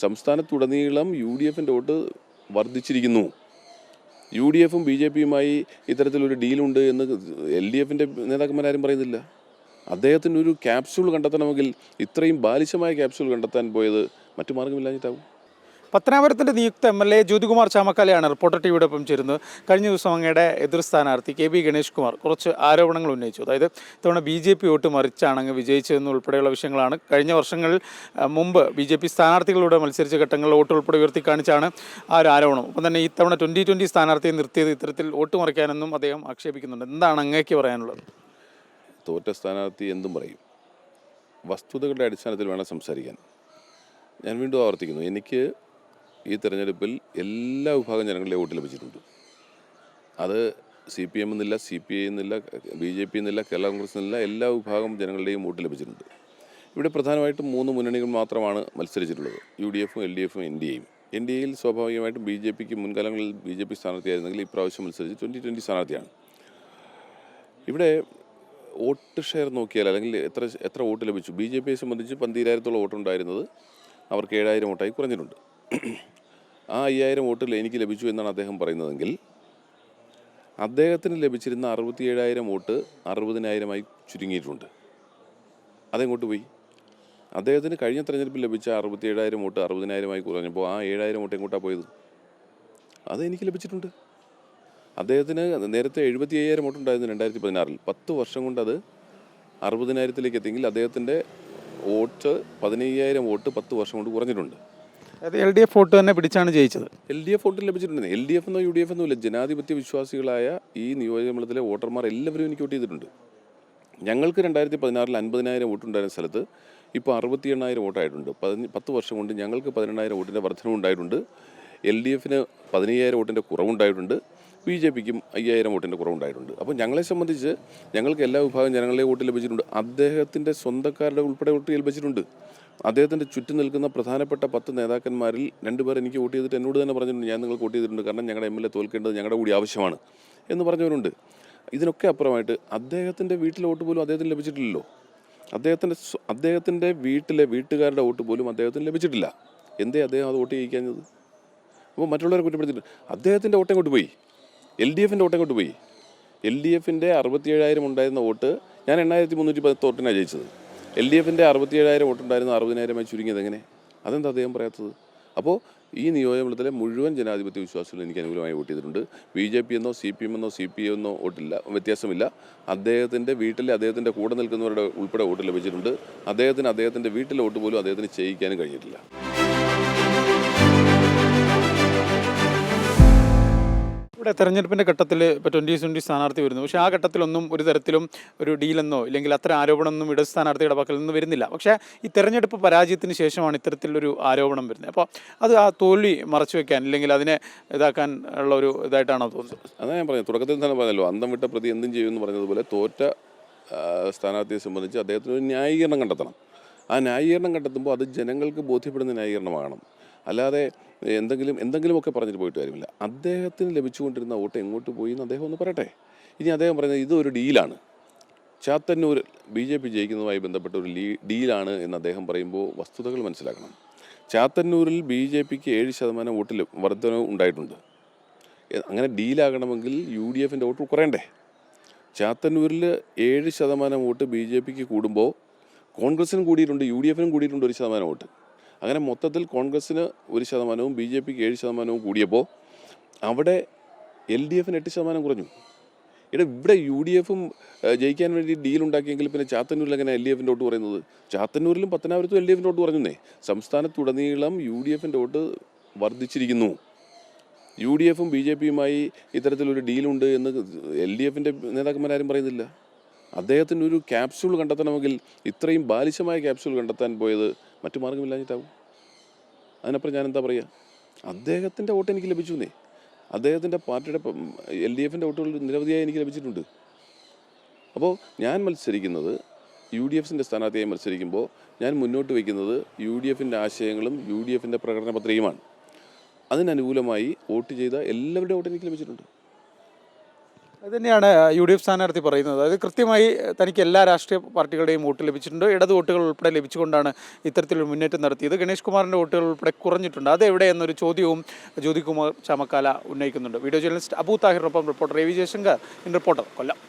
സംസ്ഥാനത്തുടനീളം U D എഫിൻ്റെ vote വർദ്ധിച്ചിരിക്കുന്നു. U D എഫും ബി ജെ പിയുമായി ഇത്തരത്തിലൊരു ഡീലുണ്ട് എന്ന് എൽ ഡി എഫിൻ്റെ നേതാക്കന്മാരും പറയുന്നില്ല. അദ്ദേഹത്തിന് ഒരു ക്യാപ്സ്യൂൾ കണ്ടെത്തണമെങ്കിൽ ഇത്രയും ബാലിശമായ ക്യാപ്സ്യൂൾ കണ്ടെത്താൻ പോയത് മറ്റു മാർഗമില്ലാഞ്ഞിട്ടാവും. പത്തനാപുരത്തിൻ്റെ നിയുക്ത MLA ജ്യോതികുമാർ ചാമക്കാലയാണ് റിപ്പോർട്ടർ ടിവിയുടെ ഒപ്പം ചേരുന്നത്. കഴിഞ്ഞ ദിവസം അങ്ങയുടെ എതിർ സ്ഥാനാർത്ഥി KB ഗണേഷ് കുമാർ കുറച്ച് ആരോപണങ്ങൾ ഉന്നയിച്ചു. അതായത് ഇത്തവണ BJP വോട്ട് മറിച്ചാണ് അങ്ങ് വിജയിച്ചതെന്നുൾപ്പെടെയുള്ള വിഷയങ്ങളാണ്. കഴിഞ്ഞ വർഷങ്ങളിൽ മുമ്പ് BJP സ്ഥാനാർത്ഥികളുടെ മത്സരിച്ച ഘട്ടങ്ങളിൽ വോട്ട് ഉൾപ്പെടെ ഉയർത്തി കാണിച്ചാണ് ആ ഒരു ആരോപണം. ഒപ്പം തന്നെ ഇത്തവണ 2020 സ്ഥാനാർത്ഥിയെ നിർത്തിയത് ഇത്തരത്തിൽ വോട്ട് മറിക്കാനെന്നും അദ്ദേഹം ആക്ഷേപിക്കുന്നുണ്ട്. എന്താണ് അങ്ങേക്ക് പറയാനുള്ളത്? തോറ്റ സ്ഥാനാർത്ഥി എന്തും പറയും. വസ്തുതകളുടെ അടിസ്ഥാനത്തിൽ വേണം സംസാരിക്കാൻ. ഞാൻ വീണ്ടും ആവർത്തിക്കുന്നു, എനിക്ക് ഈ തെരഞ്ഞെടുപ്പിൽ എല്ലാ വിഭാഗം ജനങ്ങളുടെ വോട്ട് ലഭിച്ചിട്ടുണ്ട്. അത് CPM എന്നില്ല, CPI എന്നില്ല, BJP എന്നില്ല, കേരള കോൺഗ്രസ് എന്നില്ല, എല്ലാ വിഭാഗം ജനങ്ങളുടെയും വോട്ട് ലഭിച്ചിട്ടുണ്ട്. ഇവിടെ പ്രധാനമായിട്ടും 3 മുന്നണികൾ മാത്രമാണ് മത്സരിച്ചിട്ടുള്ളത്: UDF, LDF, NDAയും. NDAയിൽ സ്വാഭാവികമായിട്ടും BJPക്ക് മുൻകാലങ്ങളിൽ BJP സ്ഥാനാർത്ഥിയായിരുന്നെങ്കിൽ ഇപ്രാവശ്യം മത്സരിച്ച് 2020 സ്ഥാനാർത്ഥിയാണ്. ഇവിടെ വോട്ട് ഷെയർ നോക്കിയാൽ, അല്ലെങ്കിൽ എത്ര വോട്ട് ലഭിച്ചു, BJPയെ സംബന്ധിച്ച് 12,000-ഓളം വോട്ടുണ്ടായിരുന്നത് അവർക്ക് 7,000 വോട്ടായി കുറഞ്ഞിട്ടുണ്ട്. ആ 5,000 വോട്ടിൽ എനിക്ക് ലഭിച്ചു എന്നാണ് അദ്ദേഹം പറയുന്നതെങ്കിൽ, അദ്ദേഹത്തിന് ലഭിച്ചിരുന്ന 67,000 വോട്ട് 60,000-ആയി ചുരുങ്ങിയിട്ടുണ്ട്. അതെങ്ങോട്ട് പോയി? അദ്ദേഹത്തിന് കഴിഞ്ഞ തെരഞ്ഞെടുപ്പിൽ ലഭിച്ച 67,000 വോട്ട് 60,000-ആയി കുറഞ്ഞപ്പോൾ ആ 7,000 വോട്ട് എങ്ങോട്ടാണ് പോയത്? അത് എനിക്ക് ലഭിച്ചിട്ടുണ്ട്. അദ്ദേഹത്തിന് നേരത്തെ 75,000 വോട്ടുണ്ടായിരുന്നു 2016-ൽ. 10 വർഷം കൊണ്ട് അത് 60,000-ത്തിലേക്ക് എത്തിയെങ്കിൽ അദ്ദേഹത്തിൻ്റെ വോട്ട് 15,000 വോട്ട് 10 വർഷം കൊണ്ട് കുറഞ്ഞിട്ടുണ്ട്. അത് LDF വോട്ട് തന്നെ പിടിച്ചാണ് ജയിച്ചത്. LDF വോട്ട് ലഭിച്ചിട്ടുണ്ട്. LDF എന്നോ UDF എന്നോ ഇല്ല. ജനാധിപത്യ വിശ്വാസികളായ ഈ നിയോജകമണ്ഡലത്തിലെ വോട്ടർമാർ എല്ലാവരും എനിക്ക് വോട്ട് ചെയ്തിട്ടുണ്ട്. ഞങ്ങൾക്ക് 2016-ൽ 50,000 വോട്ടുണ്ടായിരുന്ന സ്ഥലത്ത് ഇപ്പോൾ 68,000 വോട്ടായിട്ടുണ്ട്. 10 വർഷം കൊണ്ട് ഞങ്ങൾക്ക് 18,000 വോട്ടിൻ്റെ വർധനവുണ്ടായിട്ടുണ്ട്. LDFന് 15,000 വോട്ടിൻ്റെ കുറവുണ്ടായിട്ടുണ്ട്. BJPക്കും 5,000 വോട്ടിൻ്റെ കുറവുണ്ടായിട്ടുണ്ട്. അപ്പോൾ ഞങ്ങളെ സംബന്ധിച്ച് ഞങ്ങൾക്ക് എല്ലാ വിഭാഗം ജനങ്ങളുടെ വോട്ട് ലഭിച്ചിട്ടുണ്ട്. അദ്ദേഹത്തിൻ്റെ സ്വന്തക്കാരുടെ ഉൾപ്പെടെ വോട്ട് ലഭിച്ചിട്ടുണ്ട്. അദ്ദേഹത്തിൻ്റെ ചുറ്റും നിൽക്കുന്ന പ്രധാനപ്പെട്ട 10 നേതാക്കന്മാരിൽ 2 പേർ എനിക്ക് വോട്ട് ചെയ്തിട്ട് എന്നോട് തന്നെ പറഞ്ഞിട്ടുണ്ട്, ഞാൻ നിങ്ങൾക്ക് വോട്ട് ചെയ്തിട്ടുണ്ട്, കാരണം ഞങ്ങളുടെ MLA തോൽക്കേണ്ടത് ഞങ്ങളുടെ കൂടി ആവശ്യമാണ് എന്ന് പറഞ്ഞവരുണ്ട്. ഇതിനൊക്കെ അപ്പുറമായിട്ട് അദ്ദേഹത്തിൻ്റെ വീട്ടിലെ വോട്ട് പോലും അദ്ദേഹത്തിന് ലഭിച്ചിട്ടില്ലല്ലോ. അദ്ദേഹത്തിൻ്റെ വീട്ടുകാരുടെ വോട്ട് പോലും അദ്ദേഹത്തിന് ലഭിച്ചിട്ടില്ല. എന്തേ അദ്ദേഹം അത് വോട്ട് ചെയ്യിക്കാഞ്ഞത്? അപ്പോൾ മറ്റുള്ളവരെ കുറ്റപ്പെടുത്തിയിട്ട് അദ്ദേഹത്തിൻ്റെ വോട്ട് എങ്ങോട്ട് പോയി? LDFൻ്റെ വോട്ട് എങ്ങോട്ട് പോയി? LDFൻ്റെ 67,000 ഉണ്ടായിരുന്ന വോട്ട് ഞാൻ 8,310 വോട്ടിനാണ് ജയിച്ചത്. LDFൻ്റെ 67,000 വോട്ടുണ്ടായിരുന്ന 60,000-ആയി ചുരുങ്ങിയത് എങ്ങനെ? അതെന്താ അദ്ദേഹം പറയാത്തത്? അപ്പോൾ ഈ നിയോജകമണ്ഡലത്തിലെ മുഴുവൻ ജനാധിപത്യ വിശ്വാസികളും എനിക്ക് അനുകൂലമായി വോട്ട് ചെയ്തിട്ടുണ്ട്. BJP എന്നോ CPM എന്നോ CPI എന്നോ വോട്ടില്ല, വ്യത്യാസമില്ല. അദ്ദേഹത്തിൻ്റെ വീട്ടിലെ അദ്ദേഹത്തിൻ്റെ കൂടെ നിൽക്കുന്നവരുടെ ഉൾപ്പെടെ വോട്ട് ലഭിച്ചിട്ടുണ്ട്. അദ്ദേഹത്തിൻ്റെ വീട്ടിലെ വോട്ട് പോലും അദ്ദേഹത്തിന് ചെയ്യിക്കാനും കഴിഞ്ഞിട്ടില്ല. ഇവിടെ തെരഞ്ഞെടുപ്പിൻ്റെ ഘട്ടത്തിൽ ഇപ്പോൾ 2020 സ്ഥാനാർത്ഥി വരുന്നു. പക്ഷേ ആ ഘട്ടത്തിലൊന്നും ഒരു തരത്തിലും ഒരു ഡീലെന്നോ ഇല്ലെങ്കിൽ അത്ര ആരോപണമൊന്നും ഇടത് സ്ഥാനാർത്ഥിയുടെ പക്കൽ നിന്ന് വരുന്നില്ല. പക്ഷേ ഈ തെരഞ്ഞെടുപ്പ് പരാജയത്തിന് ശേഷമാണ് ഇത്തരത്തിലൊരു ആരോപണം വരുന്നത്. അപ്പോൾ അത് ആ തോൽവി മറച്ചു വയ്ക്കാൻ ഇല്ലെങ്കിൽ അതിനെ ഇതാക്കാൻ ഉള്ള ഒരു ഇതായിട്ടാണോ തോന്നുന്നത്? അതാണ് ഞാൻ പറഞ്ഞത്. തുടക്കത്തിൽ തന്നെ പറഞ്ഞല്ലോ, അന്തം വിട്ട പ്രതി എന്തും ചെയ്യുമെന്ന് പറഞ്ഞതുപോലെ തോറ്റ സ്ഥാനാർത്ഥിയെ സംബന്ധിച്ച് അദ്ദേഹത്തിന് ഒരു ന്യായീകരണം കണ്ടെത്തണം. ആ ന്യായീകരണം കണ്ടെത്തുമ്പോൾ അത് ജനങ്ങൾക്ക് ബോധ്യപ്പെടുന്ന ന്യായീകരണമാകണം. അല്ലാതെ എന്തെങ്കിലുമൊക്കെ പറഞ്ഞിട്ട് പോയിട്ട് കാര്യമില്ല. അദ്ദേഹത്തിന് ലഭിച്ചുകൊണ്ടിരുന്ന വോട്ട് എങ്ങോട്ട് പോയി എന്ന് അദ്ദേഹം ഒന്ന് പറയട്ടെ. ഇനി അദ്ദേഹം പറയുന്നത് ഇതൊരു ഡീലാണ്, ചാത്തന്നൂർ BJP ജയിക്കുന്നതുമായി ബന്ധപ്പെട്ട ഒരു ഡീലാണ് എന്ന് അദ്ദേഹം പറയുമ്പോൾ വസ്തുതകൾ മനസ്സിലാക്കണം. ചാത്തന്നൂരിൽ BJPക്ക് 7% വോട്ടിൽ വർധനവ് ഉണ്ടായിട്ടുണ്ട്. അങ്ങനെ ഡീലാകണമെങ്കിൽ UDFൻ്റെ വോട്ട് കുറയണ്ടേ? ചാത്തന്നൂരിൽ 7% വോട്ട് BJPക്ക് കൂടുമ്പോൾ കോൺഗ്രസിനും കൂടിയിട്ടുണ്ട്, UDFനും കൂടിയിട്ടുണ്ട് 1% വോട്ട്. അങ്ങനെ മൊത്തത്തിൽ കോൺഗ്രസ്സിന് 1%, BJPക്ക് 7% കൂടിയപ്പോൾ അവിടെ LDFന് 8% കുറഞ്ഞു. ഇവിടെ UDFും ജയിക്കാൻ വേണ്ടി ഡീലുണ്ടാക്കിയെങ്കിൽ പിന്നെ ചാത്തന്നൂരിൽ എങ്ങനെ LDFൻ്റെ വോട്ട് പറയുന്നത്? ചാത്തന്നൂരിലും പത്തനാപുരത്തും LDFൻ്റെ വോട്ട് കുറഞ്ഞേ. സംസ്ഥാനത്തുടനീളം UDFൻ്റെ വോട്ട് വർദ്ധിച്ചിരിക്കുന്നു. UDFും BJPയുമായി ഇത്തരത്തിലൊരു ഡീലുണ്ട് എന്ന് LDFൻ്റെ നേതാക്കന്മാരും പറയുന്നില്ല. അദ്ദേഹത്തിന് ഒരു ക്യാപ്സ്യൂൾ കണ്ടെത്തണമെങ്കിൽ ഇത്രയും ബാലിശമായ ക്യാപ്സ്യൂൾ കണ്ടെത്താൻ പോയത് മറ്റു മാർഗമില്ലാഞ്ഞിട്ടാവും. അതിനപ്പുറം ഞാൻ എന്താ പറയുക? അദ്ദേഹത്തിൻ്റെ വോട്ട് എനിക്ക് ലഭിച്ചു എന്നേ. അദ്ദേഹത്തിൻ്റെ പാർട്ടിയുടെ LDFൻ്റെ വോട്ടുകൾ നിരവധിയായി എനിക്ക് ലഭിച്ചിട്ടുണ്ട്. അപ്പോൾ ഞാൻ മത്സരിക്കുന്നത് UDFൻ്റെ സ്ഥാനാർത്ഥിയായി മത്സരിക്കുമ്പോൾ ഞാൻ മുന്നോട്ട് വയ്ക്കുന്നത് UDFൻ്റെ ആശയങ്ങളും UDFൻ്റെ പ്രകടന പത്രികയുമാണ്. അതിനനുകൂലമായി വോട്ട് ചെയ്ത എല്ലാവരുടെ വോട്ട് എനിക്ക് ലഭിച്ചിട്ടുണ്ട്. അതുതന്നെയാണ് UDF സ്ഥാനാർത്ഥി പറയുന്നത്. അതായത് കൃത്യമായി തനിക്ക് എല്ലാ രാഷ്ട്രീയ പാർട്ടികളുടെയും വോട്ട് ലഭിച്ചിട്ടുണ്ട്. ഇടത് വോട്ടുകൾ ഉൾപ്പെടെ ലഭിച്ചുകൊണ്ടാണ് ഇത്തരത്തിലൊരു മുന്നേറ്റം നടത്തിയത്. ഗണേഷ് കുമാറിൻ്റെ വോട്ടുകൾ ഉൾപ്പെടെ കുറഞ്ഞിട്ടുണ്ട്. അത് എവിടെ എന്നൊരു ചോദ്യവും ജ്യോതികുമാർ ചാമക്കാല ഉന്നയിക്കുന്നുണ്ട്. വീഡിയോ ജേർണലിസ്റ്റ് അബു താഹിറിനൊപ്പം റിപ്പോർട്ടർ AV ജയശങ്കർ, റിപ്പോർട്ടർ, കൊല്ലം.